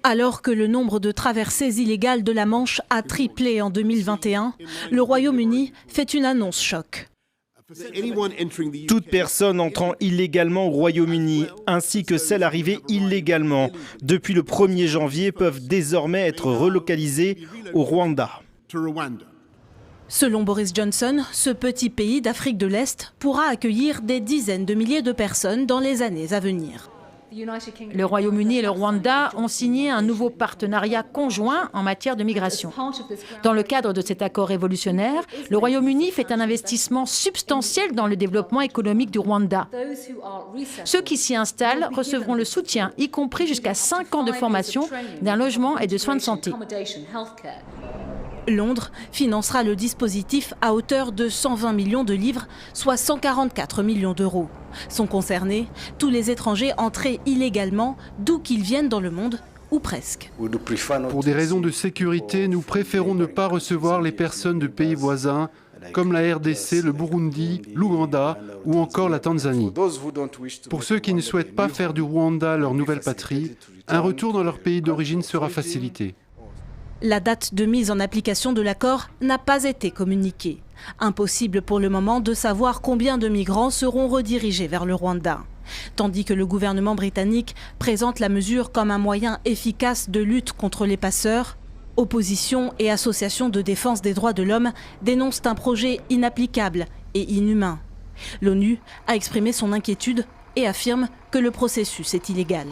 Alors que le nombre de traversées illégales de la Manche a triplé en 2021, le Royaume-Uni fait une annonce choc. Toute personne entrant illégalement au Royaume-Uni, ainsi que celles arrivées illégalement, depuis le 1er janvier, peuvent désormais être relocalisées au Rwanda. Selon Boris Johnson, ce petit pays d'Afrique de l'Est pourra accueillir des dizaines de milliers de personnes dans les années à venir. Le Royaume-Uni et le Rwanda ont signé un nouveau partenariat conjoint en matière de migration. Dans le cadre de cet accord révolutionnaire, le Royaume-Uni fait un investissement substantiel dans le développement économique du Rwanda. Ceux qui s'y installent recevront le soutien, y compris jusqu'à 5 ans de formation, d'un logement et de soins de santé. Londres financera le dispositif à hauteur de 120 millions de livres, soit 144 millions d'euros. Sont concernés tous les étrangers entrés illégalement, d'où qu'ils viennent dans le monde, ou presque. Pour des raisons de sécurité, nous préférons ne pas recevoir les personnes de pays voisins, comme la RDC, le Burundi, l'Ouganda ou encore la Tanzanie. Pour ceux qui ne souhaitent pas faire du Rwanda leur nouvelle patrie, un retour dans leur pays d'origine sera facilité. La date de mise en application de l'accord n'a pas été communiquée. Impossible pour le moment de savoir combien de migrants seront redirigés vers le Rwanda. Tandis que le gouvernement britannique présente la mesure comme un moyen efficace de lutte contre les passeurs, opposition et associations de défense des droits de l'homme dénoncent un projet inapplicable et inhumain. L'ONU a exprimé son inquiétude et affirme que le processus est illégal.